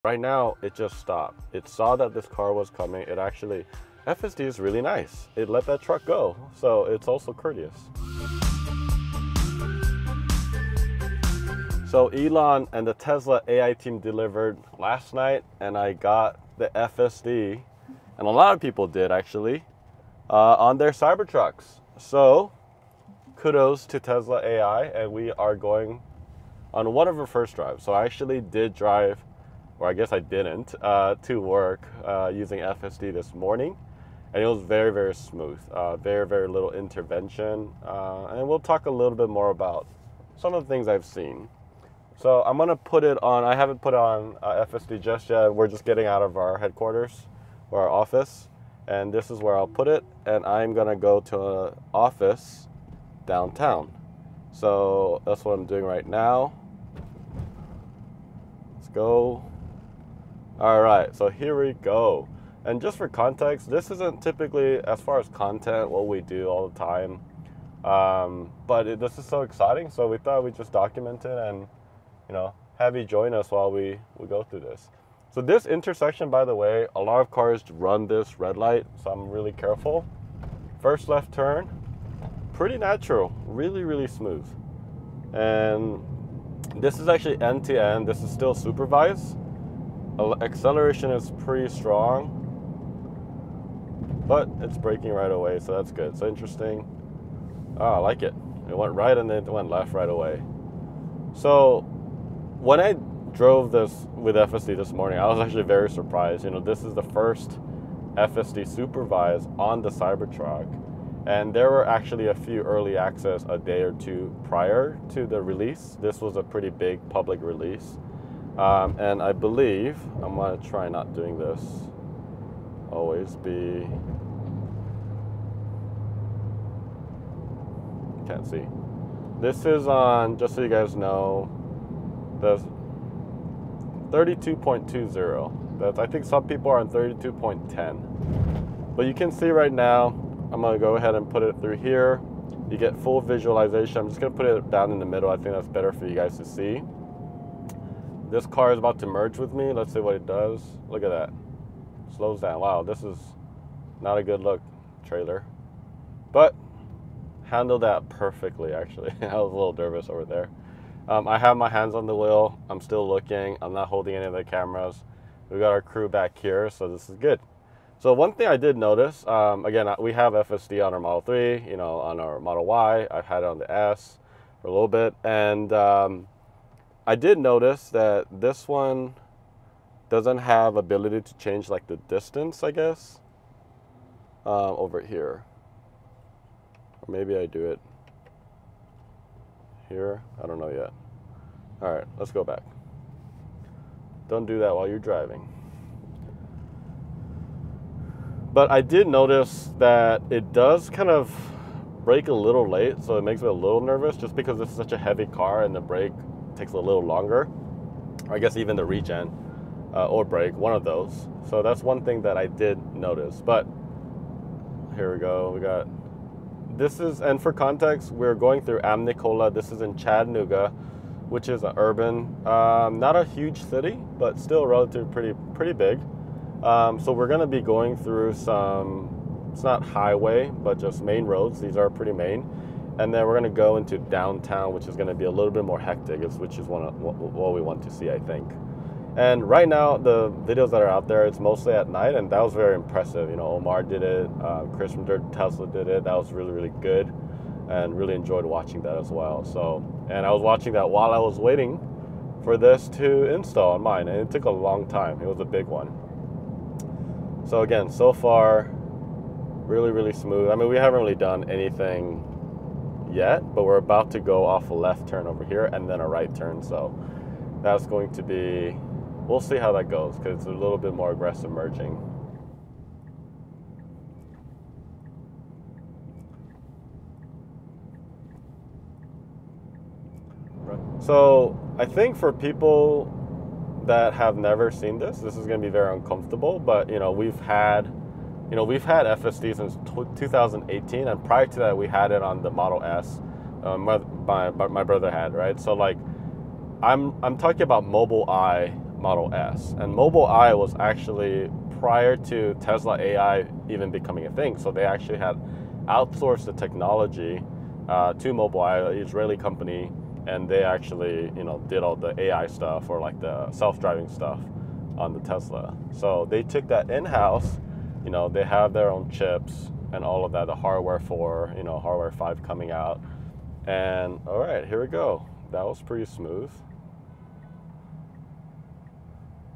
Right now, it just stopped. It saw that this car was coming. It actually, FSD is really nice. It let that truck go, so it's also courteous. So Elon and the Tesla AI team delivered last night, and I got the FSD, and a lot of people did actually, on their Cybertrucks. So kudos to Tesla AI, and we are going on one of our first drives. So I actually did drive, or I guess I didn't, to work using FSD this morning, and it was very, very smooth. Very, very little intervention, and we'll talk a little bit more about some of the things I've seen. So I'm gonna put it on, I haven't put on FSD just yet. We're just getting out of our headquarters or our office, and this is where I'll put it, and I'm gonna go to an office downtown. So that's what I'm doing right now. Let's go. All right, so here we go. And just for context, this isn't typically, as far as content, what we do all the time. But this is so exciting, so we thought we'd just document it and, you know, have you join us while we go through this. So this intersection, by the way, a lot of cars run this red light, so I'm really careful. First left turn, pretty natural, really, really smooth. And this is actually end to end. This is still supervised. Acceleration is pretty strong, but it's braking right away, so that's good. So interesting. Oh, I like it. It went right and then it went left right away. So when I drove this with FSD this morning, I was actually very surprised. You know, this is the first FSD supervised on the Cybertruck, and there were actually a few early access a day or two prior to the release. This was a pretty big public release. And I believe, I'm gonna try not doing this, always be, can't see. This is on, just so you guys know, the 32.20. That's, I think some people are on 32.10. But you can see right now, I'm gonna go ahead and put it through here. You get full visualization. I'm just gonna put it down in the middle. I think that's better for you guys to see. This car is about to merge with me. Let's see what it does. Look at that. Slows down. Wow, this is not a good look, trailer. But handled that perfectly, actually. I was a little nervous over there. I have my hands on the wheel. I'm still looking. I'm not holding any of the cameras. We got our crew back here, so this is good. So one thing I did notice, again, we have FSD on our Model 3, you know, on our Model Y. I've had it on the S for a little bit, and I did notice that this one doesn't have ability to change like the distance, I guess, over here. Or maybe I do it here. I don't know yet. All right, let's go back. Don't do that while you're driving. But I did notice that it does kind of brake a little late, so it makes me a little nervous just because this is such a heavy car and the brake takes a little longer. Or I guess even the regen or brake, one of those. So that's one thing that I did notice. But here we go. We got, this is, and for context, we're going through Amnicola. This is in Chattanooga, which is an urban, not a huge city, but still relatively pretty big. So we're gonna be going through some, it's not highway, but just main roads. These are pretty main. And then we're gonna go into downtown, which is gonna be a little bit more hectic, which is what we want to see, I think. And right now, the videos that are out there, it's mostly at night, and that was very impressive. You know, Omar did it, Chris from Dirt Tesla did it. That was really, really good, and really enjoyed watching that as well. So, and I was watching that while I was waiting for this to install on mine, and it took a long time. It was a big one. So again, so far, really, really smooth. I mean, we haven't really done anything yet, but we're about to go off a left turn over here and then a right turn. So that's going to be, we'll see how that goes, because it's a little bit more aggressive merging. So I think for people that have never seen this, this is going to be very uncomfortable. But you know, we've had FSD since 2018, and prior to that, we had it on the Model S. My brother had, right? So like, I'm talking about Mobileye Model S. And Mobileye was actually prior to Tesla AI even becoming a thing. So they actually had outsourced the technology to Mobileye, an Israeli company, and they actually, you know, did all the AI stuff or like the self-driving stuff on the Tesla. So they took that in-house. You know, they have their own chips and all of that, the hardware 4, you know, hardware 5 coming out. And all right, here we go. That was pretty smooth.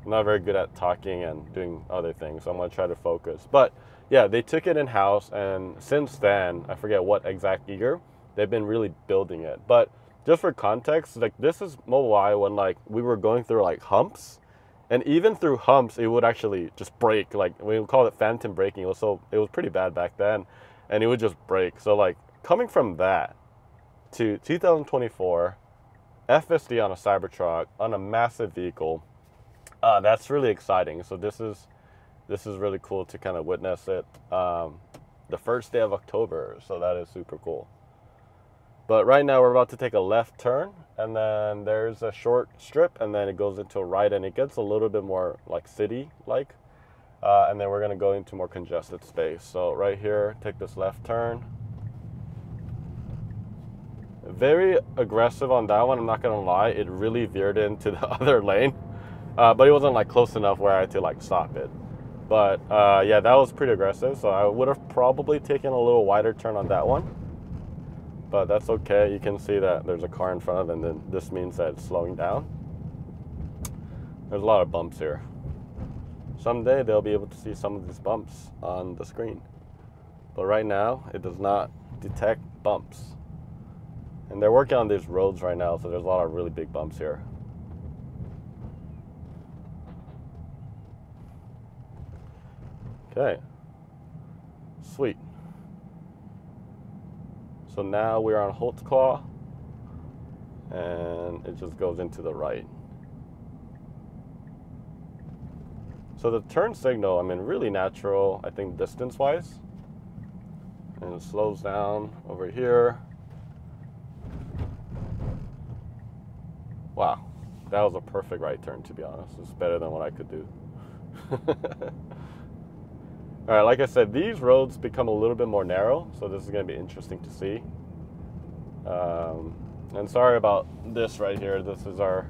I'm not very good at talking and doing other things, so I'm gonna try to focus. But yeah, they took it in-house, and since then, I forget what exact year, they've been really building it. But just for context, like this is Mobileye when like we were going through like humps, and even through humps, it would actually just break. Like we would call it phantom braking. It was pretty bad back then, and it would just break. So like coming from that to 2024, FSD on a Cybertruck on a massive vehicle, that's really exciting. So this is really cool to kind of witness it the first day of October. So that is super cool. But right now we're about to take a left turn, and then there's a short strip, and then it goes into a right, and it gets a little bit more like city-like. And then we're gonna go into more congested space. So right here, take this left turn. Very aggressive on that one, I'm not gonna lie. It really veered into the other lane. But it wasn't like close enough where I had to like stop it. But yeah, that was pretty aggressive. So I would have probably taken a little wider turn on that one. But that's okay. You can see that there's a car in front of it, and then this means that it's slowing down. There's a lot of bumps here. Someday they'll be able to see some of these bumps on the screen. But right now, it does not detect bumps. And they're working on these roads right now, so there's a lot of really big bumps here. Okay, sweet. So now we're on Holtzclaw, and it just goes into the right. So the turn signal, I mean, really natural, I think distance-wise. And it slows down over here. Wow, that was a perfect right turn, to be honest. It's better than what I could do. All right, like I said, these roads become a little bit more narrow, so this is going to be interesting to see. And sorry about this right here. This is our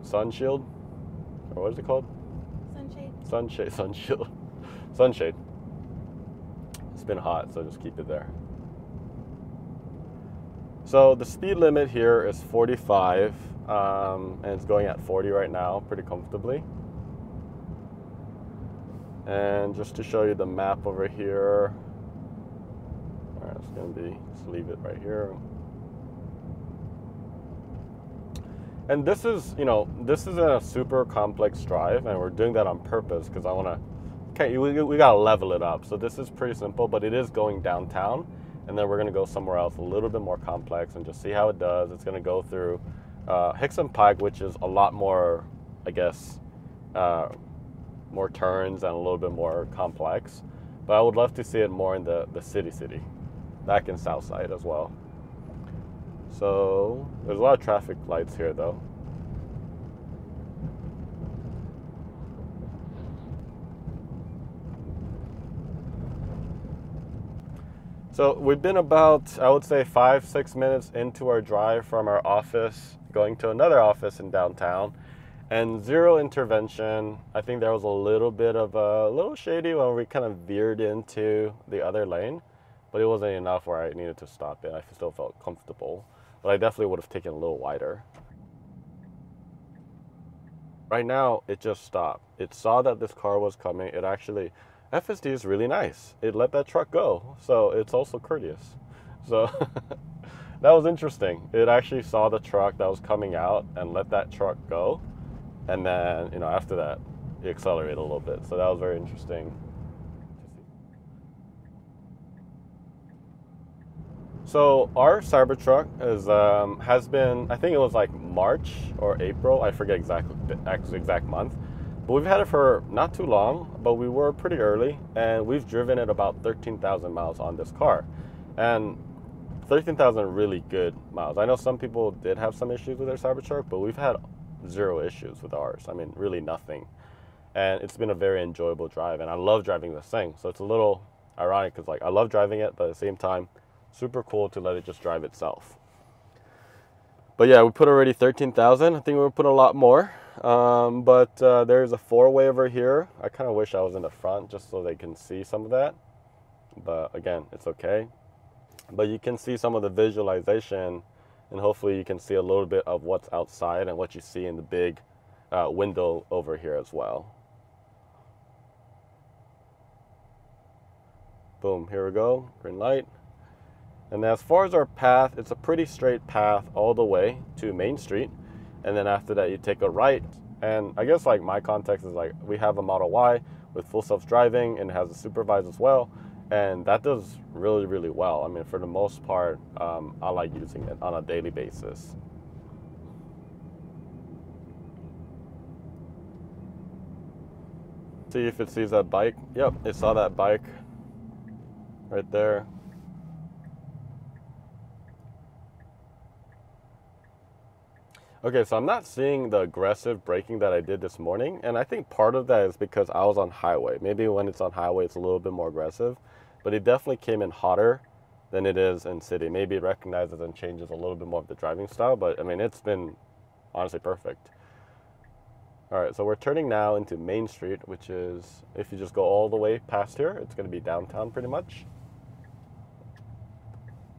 sun shield, or what is it called? Sunshade. Sunshade, sun shield, sunshade. It's been hot, so just keep it there. So the speed limit here is 45, and it's going at 40 right now, pretty comfortably. And just to show you the map over here, all right, it's gonna be, just leave it right here. And this is, you know, this is a super complex drive, and we're doing that on purpose because I wanna, okay, we gotta level it up. So this is pretty simple, but it is going downtown, and then we're gonna go somewhere else a little bit more complex and just see how it does. It's gonna go through Hicks and Pike, which is a lot more, I guess, more turns and a little bit more complex. But I would love to see it more in the city, back in Southside as well. So there's a lot of traffic lights here though. So we've been about, I would say 5-6 minutes into our drive from our office, going to another office in downtown. And zero intervention. I think there was a little bit of a little shady when we kind of veered into the other lane, but it wasn't enough where I needed to stop it. I still felt comfortable, but I definitely would have taken a little wider. Right now, it just stopped. It saw that this car was coming. It actually, FSD is really nice. It let that truck go, so it's also courteous. So that was interesting. It actually saw the truck that was coming out and let that truck go. And then, you know, after that, it accelerated a little bit. So that was very interesting to see. So our Cybertruck has been, I think it was like March or April. I forget exactly the exact month. But we've had it for not too long, but we were pretty early. And we've driven it about 13,000 miles on this car. And 13,000 really good miles. I know some people did have some issues with their Cybertruck, but we've had zero issues with ours. I mean, really nothing. And it's been a very enjoyable drive, and I love driving this thing. So it's a little ironic because like I love driving it, but at the same time, super cool to let it just drive itself. But yeah, we put already 13,000. I think we'll put a lot more. There's a four-way over here. I kind of wish I was in the front just so they can see some of that. But again, it's okay. But you can see some of the visualization, and hopefully you can see a little bit of what's outside and what you see in the big window over here as well. Boom, here we go, green light. And as far as our path, it's a pretty straight path all the way to Main Street. And then after that, you take a right. And I guess like my context is like we have a Model Y with full self-driving and it has a supervised as well. And that does really, really well. I mean, for the most part, I like using it on a daily basis. See if it sees that bike. Yep, it saw that bike right there. Okay, so I'm not seeing the aggressive braking that I did this morning, and I think part of that is because I was on highway. Maybe when it's on highway, it's a little bit more aggressive, but it definitely came in hotter than it is in city. Maybe it recognizes and changes a little bit more of the driving style, but I mean, it's been honestly perfect. All right, so we're turning now into Main Street, which is, if you just go all the way past here, it's gonna be downtown pretty much.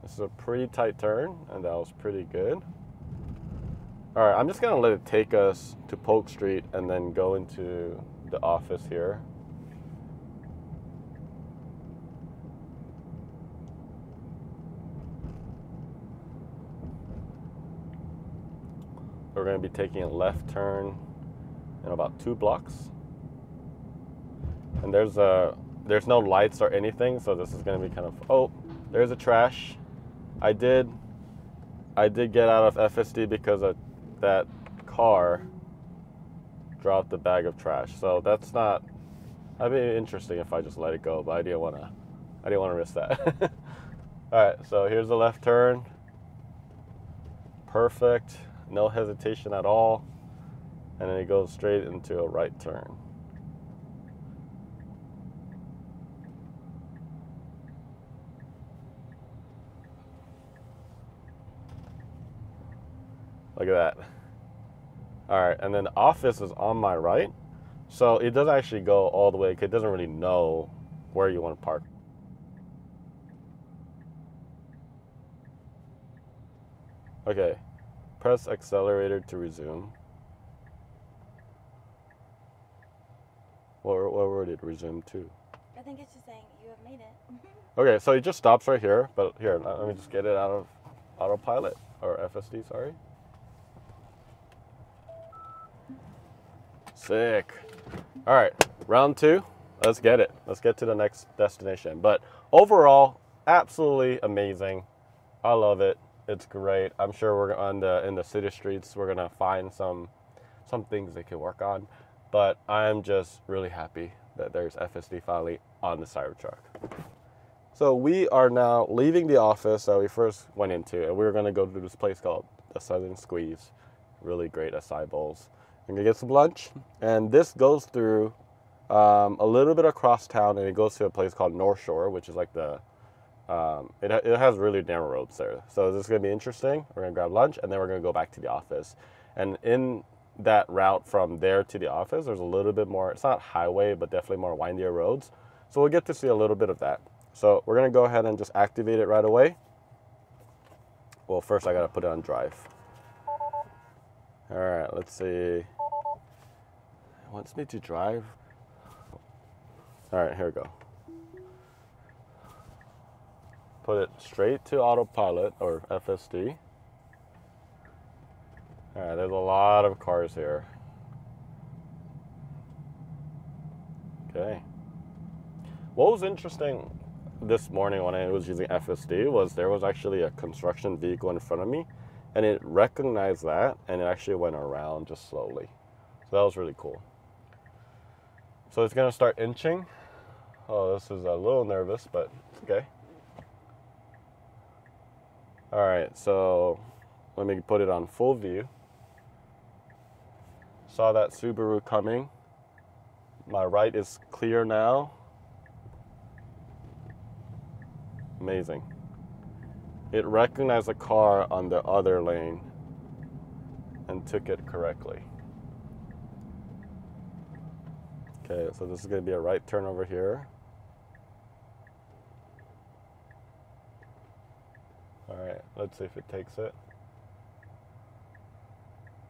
This is a pretty tight turn, and that was pretty good. All right, I'm just gonna let it take us to Polk Street and then go into the office here. We're gonna be taking a left turn in about 2 blocks. And there's no lights or anything, so this is gonna be kind of, oh, there's a trash. I did get out of FSD because of that car dropped a bag of trash. So that's not, that'd be interesting if I just let it go, but I didn't wanna risk that. All right, so here's the left turn. Perfect, no hesitation at all. And then it goes straight into a right turn. Look at that. All right, and then the office is on my right. So it doesn't actually go all the way, because it doesn't really know where you want to park. Okay, press accelerator to resume. Where did it resume to? I think it's just saying you have made it. Okay, so it just stops right here, but here, let me just get it out of autopilot, or FSD, sorry. Sick. All right, round 2. Let's get it. Let's get to the next destination. But overall, absolutely amazing. I love it. It's great. I'm sure we're in the city streets, we're gonna find some things they can work on. But I'm just really happy that there's FSD finally on the Cybertruck. So we are now leaving the office that we first went into, and we're gonna go to this place called the Southern Squeeze. Really great acai bowls. I'm gonna get some lunch, and this goes through a little bit across town, and it goes to a place called North Shore, which is like the, it has really narrow roads there. So this is gonna be interesting. We're gonna grab lunch, and then we're gonna go back to the office. And in that route from there to the office, there's a little bit more, it's not highway, but definitely more windier roads. So we'll get to see a little bit of that. So we're gonna go ahead and just activate it right away. Well, first I gotta put it on drive. All right, let's see. It wants me to drive. All right, here we go. Put it straight to autopilot, or FSD. All right, there's a lot of cars here. Okay. What was interesting this morning when I was using FSD was there was actually a construction vehicle in front of me, and it recognized that, and it actually went around just slowly. So that was really cool. So it's gonna start inching. Oh, this is a little nervous, but it's okay. All right, so let me put it on full view. Saw that Subaru coming. My right is clear now. Amazing. It recognized the car on the other lane and took it correctly. Okay, so this is going to be a right turn over here. All right, let's see if it takes it.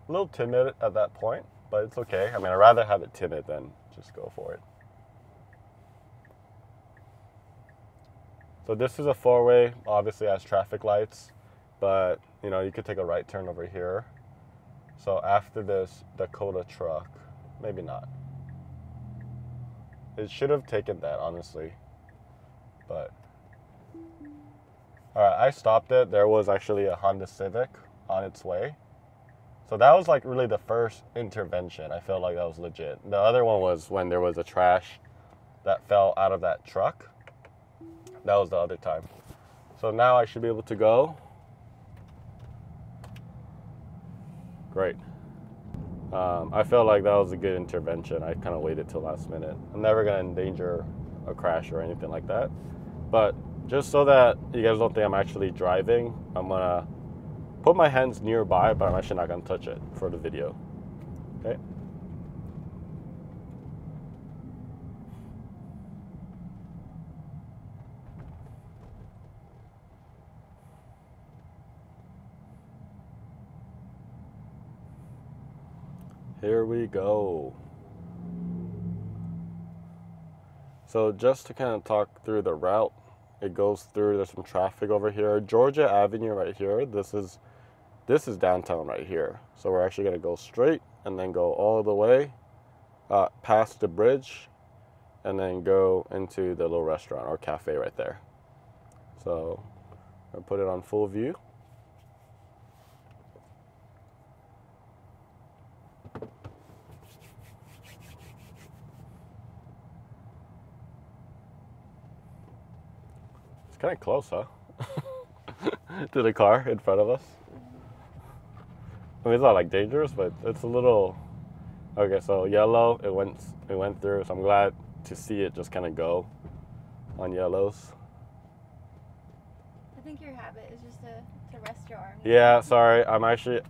A little timid at that point, but it's okay. I mean, I'd rather have it timid than just go for it. So this is a four-way, obviously has traffic lights, but you know, you could take a right turn over here. So after this Dakota truck, maybe not. It should have taken that, honestly, but. All right, I stopped it. There was actually a Honda Civic on its way. So that was like really the first intervention. I felt like that was legit. The other one was when there was a trash that fell out of that truck. That was the other time. So now I should be able to go. Great. I felt like that was a good intervention. I kind of waited till last minute. I'm never going to endanger a crash or anything like that. But just so that you guys don't think I'm actually driving, I'm going to put my hands nearby, but I'm actually not going to touch it for the video. Okay? Here we go. So just to kind of talk through the route, it goes through, there's some traffic over here. Georgia Avenue right here, this is downtown right here. So we're actually gonna go straight and then go all the way past the bridge and then go into the little restaurant or cafe right there. So I'll put it on full view. It's kind of close, huh? To the car in front of us. I mean, it's not like dangerous, but it's a little. Okay, so yellow, it went through. So I'm glad to see it just kind of go on yellows. I think your habit is just to rest your arm. Yeah, sorry. I'm actually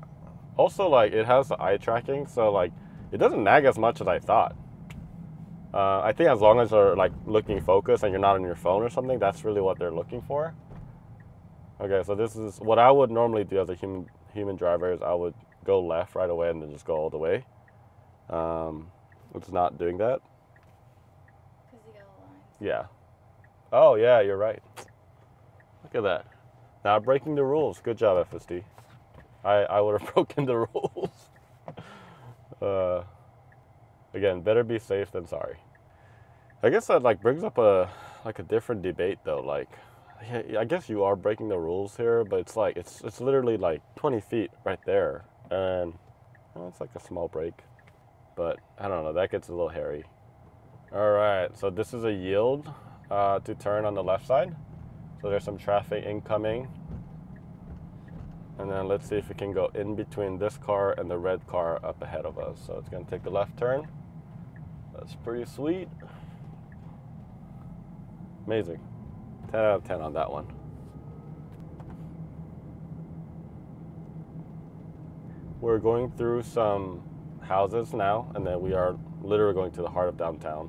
also like it has the eye tracking, so like it doesn't nag as much as I thought. I think as long as you're like looking focused and you're not on your phone or something, that's really what they're looking for. Okay, so this is what I would normally do as a human driver is I would go left right away and then just go all the way. It's not doing that. Because the yellow lines. Yeah. Oh yeah, you're right. Look at that. Not breaking the rules. Good job, FSD. I would have broken the rules. Again, better be safe than sorry. I guess that like brings up a different debate though. Like, I guess you are breaking the rules here, but it's like it's literally like 20 feet right there, and it's like a small break. But I don't know. That gets a little hairy. All right, so this is a yield to turn on the left side. So there's some traffic incoming. And then let's see if we can go in between this car and the red car up ahead of us. So it's gonna take the left turn. That's pretty sweet. Amazing. 10 out of 10 on that one. We're going through some houses now, and then we are literally going to the heart of downtown,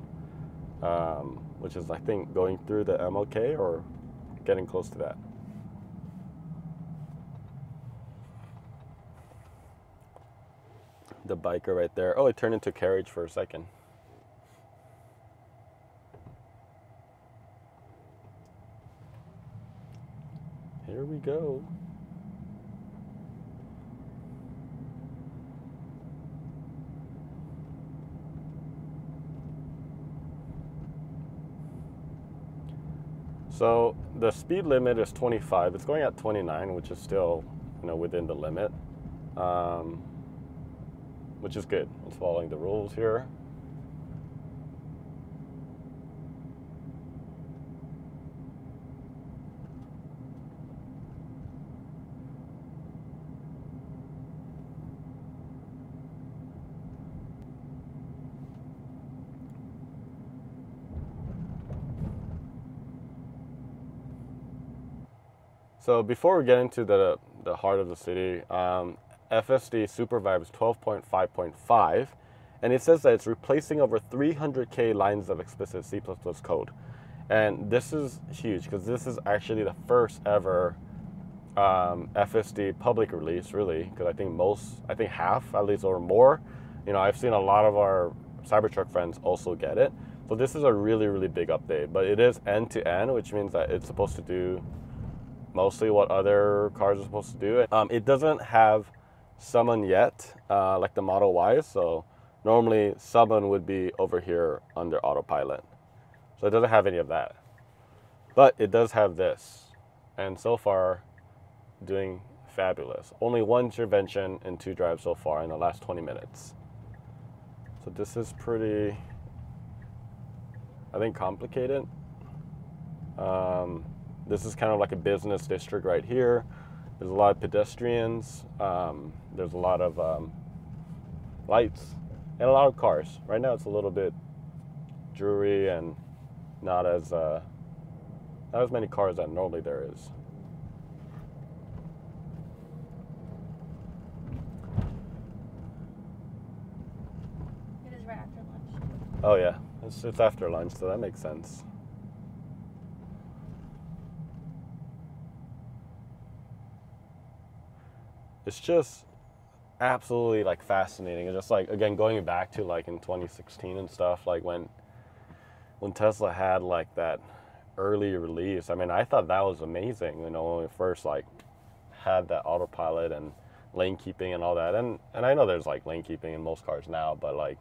which is, I think, going through the MLK or getting close to that. The biker right there. Oh, it turned into carriage for a second. Here we go. So the speed limit is 25. It's going at 29, which is still, within the limit, which is good. It's following the rules here. So before we get into the heart of the city, FSD Supervibe is 12.5.5, and it says that it's replacing over 300K lines of explicit C++ code. And this is huge because this is actually the first ever FSD public release, really, because I think half at least or more. You know, I've seen a lot of our Cybertruck friends also get it. So this is a really, really big update, but it is end-to-end, which means that it's supposed to do mostly what other cars are supposed to do. It doesn't have summon yet, like the Model Y, so normally summon would be over here under autopilot. So it doesn't have any of that. But it does have this, and so far, doing fabulous. Only one intervention and 2 drives so far in the last 20 minutes. So this is pretty, I think, complicated. This is kind of like a business district right here. There's a lot of pedestrians. There's a lot of lights and a lot of cars. Right now it's a little bit dreary and not as many cars as normally there is. It is right after lunch. Oh yeah, it's after lunch, so that makes sense. It's just absolutely like fascinating. And just like, again, going back to like in 2016 and stuff, like when Tesla had like that early release, I mean, I thought that was amazing, you know, when we first like had that autopilot and lane keeping and all that. And I know there's like lane keeping in most cars now, but like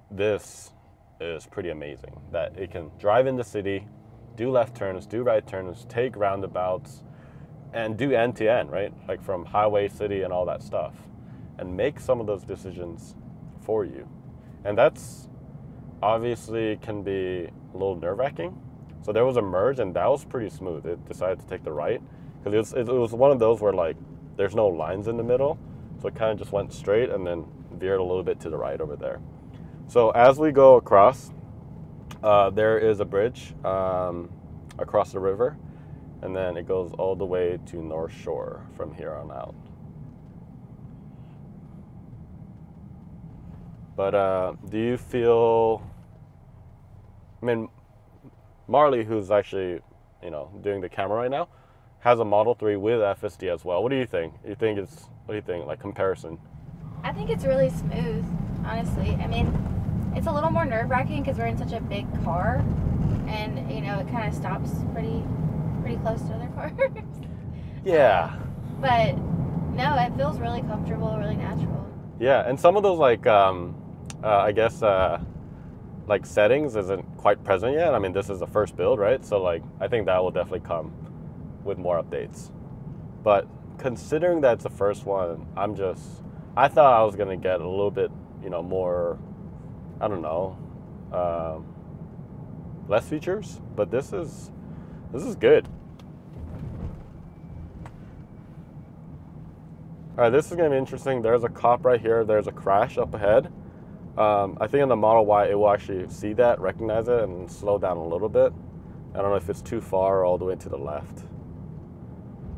this is pretty amazing that it can drive in the city, do left turns, do right turns, take roundabouts, and do end-to-end, right? Like from highway, city, and all that stuff. And make some of those decisions for you. And that's obviously can be a little nerve-wracking. So there was a merge, and that was pretty smooth. It decided to take the right. Because it was one of those where, like, there's no lines in the middle. So it kind of just went straight and then veered a little bit to the right over there. So as we go across, there is a bridge across the river. And then it goes all the way to North Shore from here on out. But do you feel, I mean, Marley, who's actually, you know, doing the camera right now, has a Model 3 with FSD as well. What do you think? What do you think, like comparison? I think it's really smooth, honestly. I mean, it's a little more nerve-wracking because we're in such a big car, and, you know, it kind of stops pretty close to other cars. Yeah. But no, it feels really comfortable, really natural. Yeah, and some of those like I guess like settings isn't quite present yet. I mean, this is the first build, right? So like I think that will definitely come with more updates. But considering that it's the first one, I thought I was gonna get a little bit, you know, more, I don't know, less features. But this is good. All right, this is gonna be interesting. There's a cop right here. There's a crash up ahead. I think in the Model Y, it will actually see that, recognize it, and slow down a little bit. I don't know if it's too far or all the way to the left.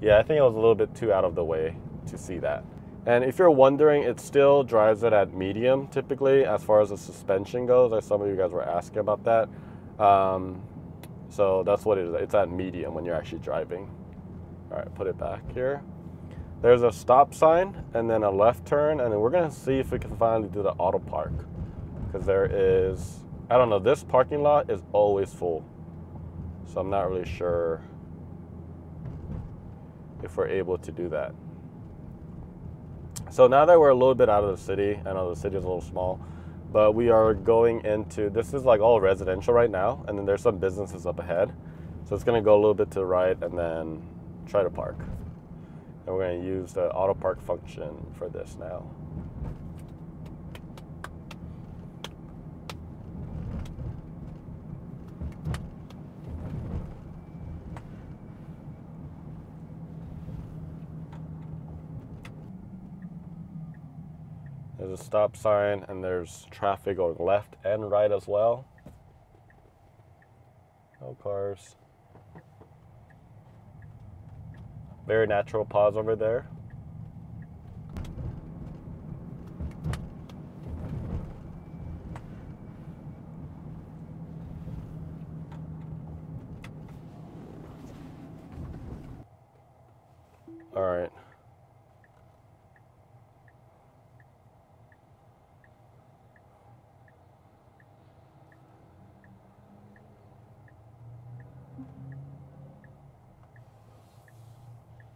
Yeah, I think it was a little bit too out of the way to see that. And if you're wondering, it still drives it at medium typically as far as the suspension goes, as some of you guys were asking about that. So that's what it is. It's at medium when you're actually driving. All right, put it back here. There's a stop sign and then a left turn, and then we're gonna see if we can finally do the auto park. Because there is, I don't know, this parking lot is always full. So I'm not really sure if we're able to do that. So now that we're a little bit out of the city, I know the city is a little small, but we are going into, this is like all residential right now, and then there's some businesses up ahead. So it's gonna go a little bit to the right and then try to park. And we're gonna use the auto park function for this now. There's a stop sign and there's traffic going left and right as well. No cars. Very natural pause over there. All right.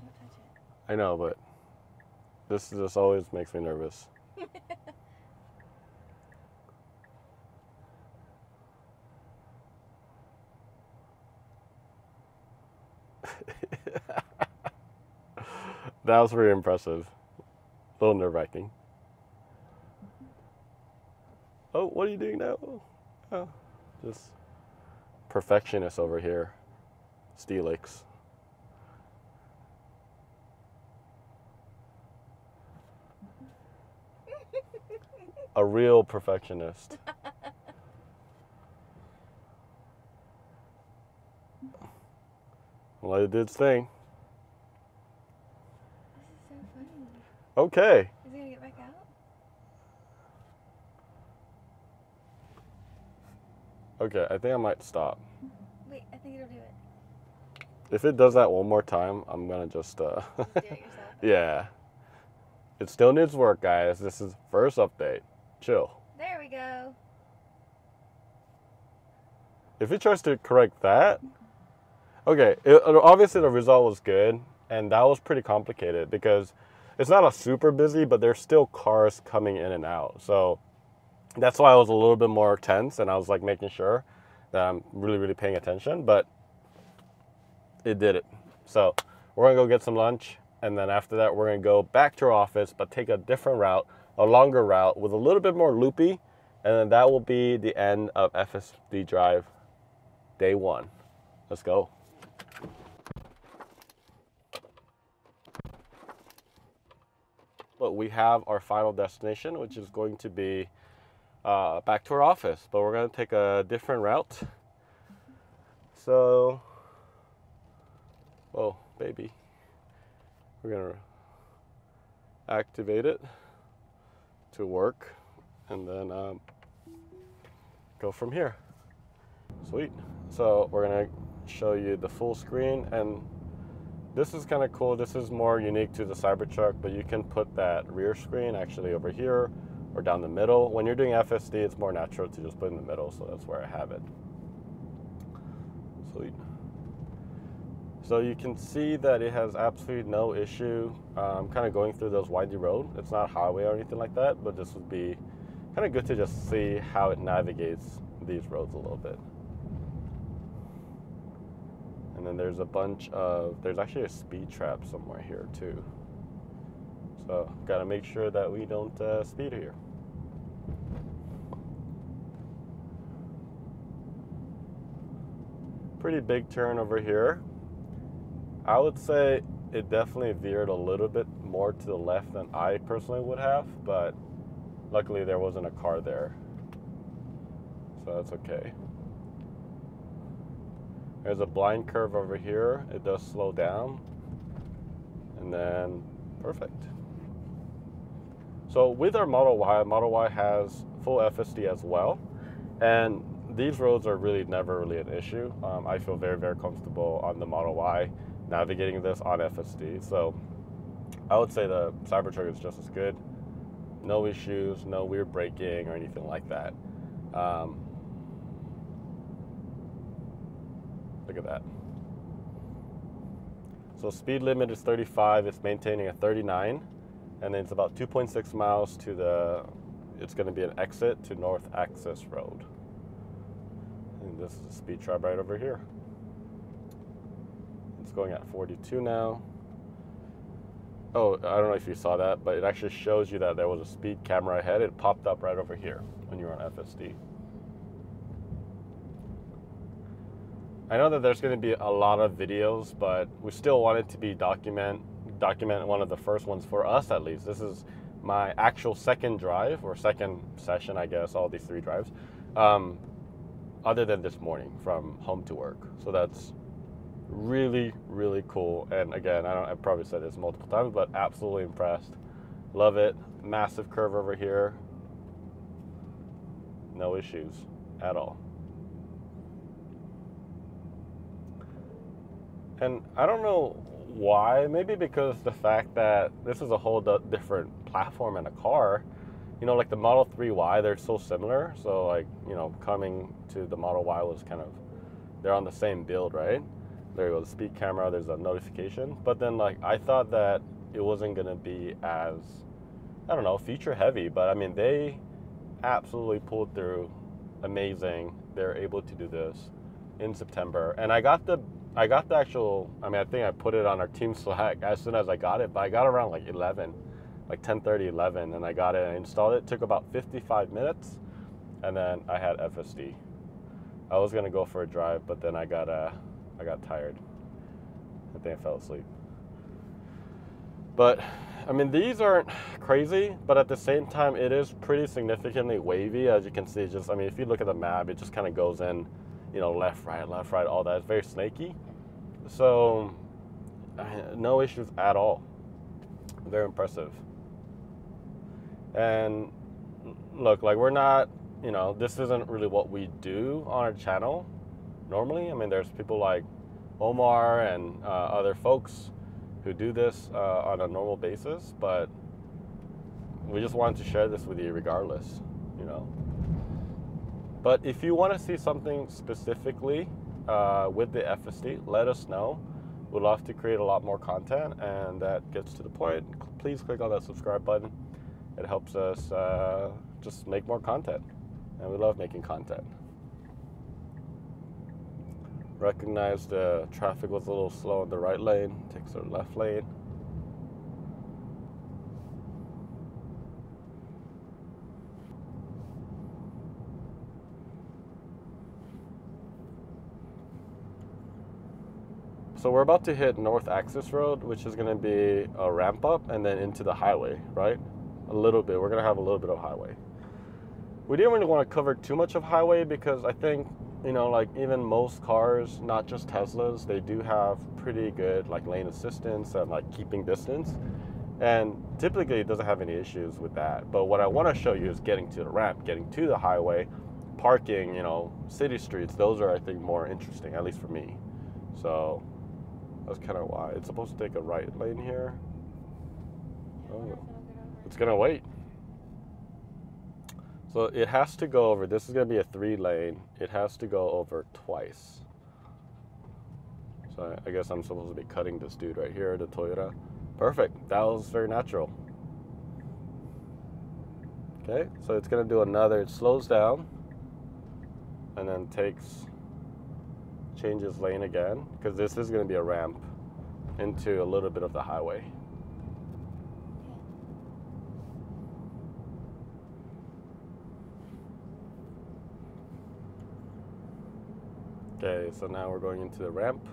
Don't touch it. I know, but this just always makes me nervous. That was very impressive. A little nerve-wracking. Oh, what are you doing now? Oh, just perfectionist over here. Steelix. A real perfectionist. Well, it did its thing. This is so funny. Okay. Is he gonna get back out? Okay, I think I might stop. Wait, I think it'll do it. If it does that one more time, I'm gonna just, Just do it yourself. yeah. It still needs work, guys. This is first update. Chill. There we go. If it tries to correct that, okay, obviously the result was good, and that was pretty complicated because it's not a super busy, but there's still cars coming in and out. So that's why I was a little bit more tense, and I was like making sure that I'm really, really paying attention, but it did it. So we're gonna go get some lunch, and then after that, we're gonna go back to our office, but take a different route, a longer route with a little bit more loopy, and then that will be the end of FSD Drive day 1. Let's go. But we have our final destination, which is going to be back to our office, but we're going to take a different route. So, oh, baby. We're going to activate it to work and then go from here. Sweet. So we're going to show you the full screen, and this is kind of cool. This is more unique to the Cybertruck, but you can put that rear screen actually over here or down the middle. When you're doing FSD, it's more natural to just put in the middle, so that's where I have it. Sweet. So you can see that it has absolutely no issue kind of going through those windy roads. It's not highway or anything like that, but this would be kind of good to just see how it navigates these roads a little bit. And then there's a bunch of, there's actually a speed trap somewhere here too. So gotta make sure that we don't speed here. Pretty big turn over here. I would say it definitely veered a little bit more to the left than I personally would have, but luckily there wasn't a car there, so that's okay. There's a blind curve over here. It does slow down, and then perfect. So with our Model Y has full FSD as well, and these roads are really never really an issue. I feel very, very comfortable on the Model Y navigating this on FSD. So I would say the Cybertruck is just as good. No issues, no weird braking or anything like that. Look at that. So speed limit is 35, it's maintaining at 39, and then it's about 2.6 miles to the, it's gonna be an exit to North Access Road. And this is a speed trap right over here. It's going at 42 now. Oh, I don't know if you saw that, but it actually shows you that there was a speed camera ahead. It popped up right over here when you were on FSD. I know that there's going to be a lot of videos, but we still wanted to be document one of the first ones for us at least. This is my actual second drive, or second session, I guess, all these 3 drives, other than this morning from home to work. So that's Really, really cool. And again, I've probably said this multiple times, but absolutely impressed. Love it. Massive curve over here. No issues at all. And I don't know why. Maybe because the fact that this is a whole different platform in a car. You know, like the Model 3Y, they're so similar. So like, you know, coming to the Model Y was kind of, they're on the same build, right? There you go, the speed camera, there's a notification. But then like, I thought that it wasn't gonna be as, I don't know, feature heavy, but I mean, they absolutely pulled through. Amazing. They're able to do this in September. And I got the actual, I mean, I think I put it on our team Slack as soon as I got it, but I got around like 11, like 10:30, 11, and I got it and installed it. It took about 55 minutes, and then I had FSD. I was gonna go for a drive, but then I got tired. I think I fell asleep. But I mean, these aren't crazy, but at the same time, it is pretty significantly wavy, as you can see. Just, I mean, if you look at the map, it just kind of goes in, you know, left, right, all that. It's very snaky. So, no issues at all. Very impressive. And look, like, we're not, you know, this isn't really what we do on our channel normally. I mean, there's people like Omar and other folks who do this on a normal basis, but we just wanted to share this with you regardless, you know. But if you want to see something specifically with the FSD, let us know. We'd love to create a lot more content, and that gets to the point. Please click on that subscribe button. It helps us just make more content, and we love making content. Recognize the traffic was a little slow in the right lane, takes the left lane. So we're about to hit North Access Road, which is going to be a ramp up and then into the highway, right? A little bit. We're going to have a little bit of highway. We didn't really want to cover too much of highway because I think, you know, like even most cars, not just Teslas, they do have pretty good like lane assistance and like keeping distance. And typically it doesn't have any issues with that. But what I want to show you is getting to the ramp, getting to the highway, parking, you know, city streets. Those are, I think, more interesting, at least for me. So that's kind of why. It's supposed to take a right lane here. Oh, it's going to wait. So it has to go over, this is going to be a 3-lane. It has to go over twice. So I guess I'm supposed to be cutting this dude right here, the Toyota. Perfect. That was very natural. Okay, so it's going to do another, it slows down and then changes lane again, because this is going to be a ramp into a little bit of the highway. Okay, so now we're going into the ramp.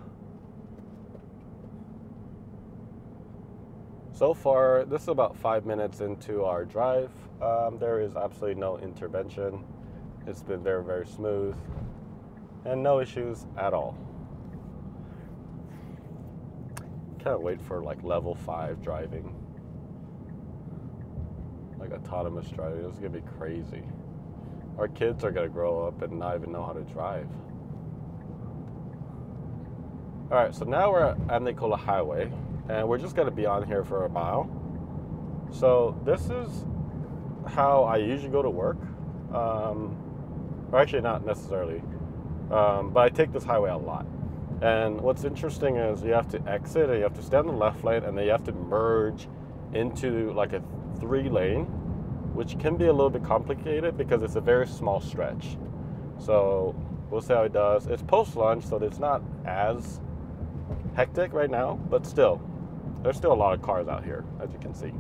So far, this is about 5 minutes into our drive. There is absolutely no intervention. It's been very, very smooth and no issues at all. Can't wait for like level 5 driving. Like autonomous driving, this is gonna be crazy. Our kids are gonna grow up and not even know how to drive. All right, so now we're at Nicola Highway, and we're just gonna be on here for a mile. So this is how I usually go to work. Or actually not necessarily, but I take this highway a lot. And what's interesting is you have to exit, and you have to stay on the left lane, and then you have to merge into like a 3-lane, which can be a little bit complicated because it's a very small stretch. So we'll see how it does. It's post-lunch, so it's not as hectic right now, but still, there's still a lot of cars out here, as you can see.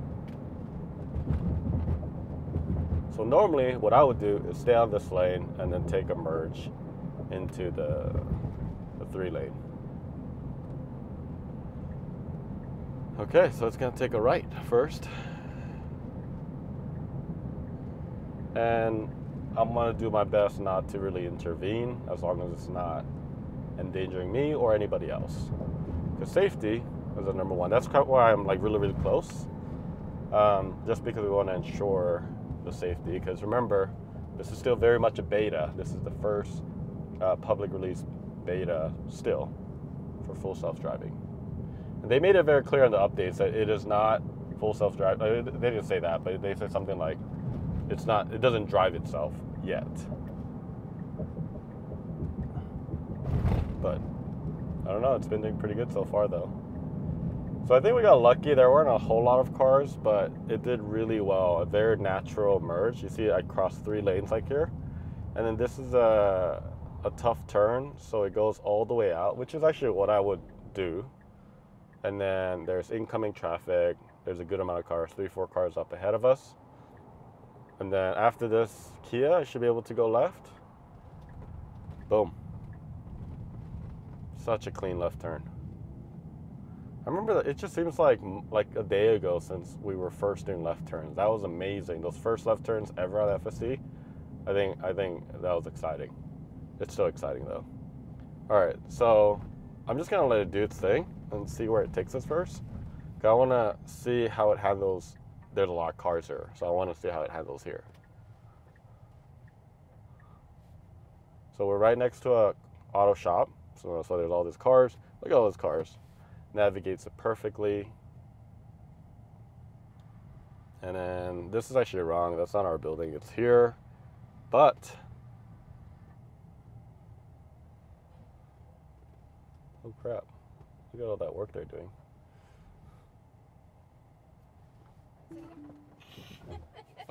So normally what I would do is stay on this lane and then take a merge into the 3-lane. Okay, so it's gonna take a right first. And I'm gonna do my best not to really intervene, as long as it's not endangering me or anybody else. Because safety is the number one. That's why I'm like really, really close. Just because we want to ensure the safety. Because remember, this is still very much a beta. This is the first public release beta still for full self-driving. And they made it very clear in the updates that it is not full self-drive. They didn't say that, but they said something like, it doesn't drive itself yet. But I don't know, it's been doing pretty good so far though. So I think we got lucky. There weren't a whole lot of cars, but it did really well. A very natural merge. You see I crossed 3 lanes like here. And then this is a tough turn, so it goes all the way out, which is actually what I would do. And then there's incoming traffic. There's a good amount of cars, 3-4 cars up ahead of us. And then after this Kia, I should be able to go left. Boom. Such a clean left turn. I remember that it just seems like a day ago since we were first doing left turns. That was amazing. Those first left turns ever on FSD. I think that was exciting. It's still exciting though. All right, so I'm just gonna let it do its thing and see where it takes us first. I want to see how it handles. There's a lot of cars here, so I want to see how it handles here. So we're right next to a auto shop. So there's all these cars. Look at all those cars. Navigates it perfectly. And then this is actually wrong. That's not our building. It's here. But oh crap. Look at all that work they're doing.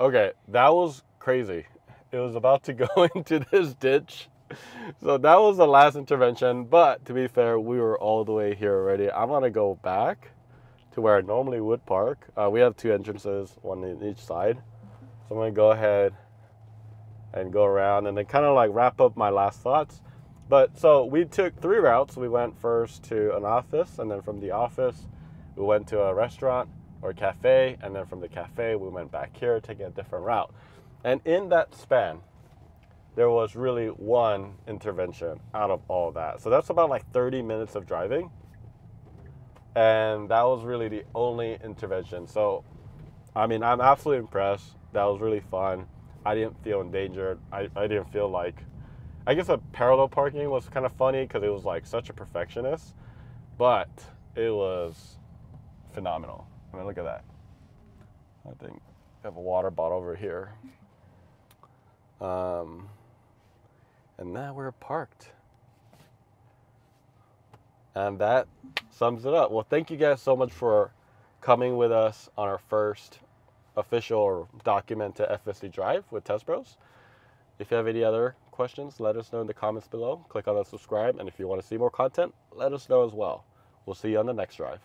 Okay, that was crazy. It was about to go into this ditch. So that was the last intervention, but to be fair, we were all the way here already. I'm gonna go back to where I normally would park. We have 2 entrances, one in each side. So I'm gonna go ahead and go around and then kind of like wrap up my last thoughts. But so we took 3 routes. We went first to an office, and then from the office, we went to a restaurant or cafe, and then from the cafe, we went back here, taking a different route. And in that span, there was really 1 intervention out of all that. So that's about like 30 minutes of driving. And that was really the only intervention. So, I mean, I'm absolutely impressed. That was really fun. I didn't feel endangered. I didn't feel like, I guess a parallel parking was kind of funny because it was like such a perfectionist, but it was phenomenal. I mean, look at that. I think I have a water bottle over here. And now we're parked. And that sums it up. Well, thank you guys so much for coming with us on our first official or documented FSD drive with TESBROS. If you have any other questions, let us know in the comments below. Click on the subscribe. And if you want to see more content, let us know as well. We'll see you on the next drive.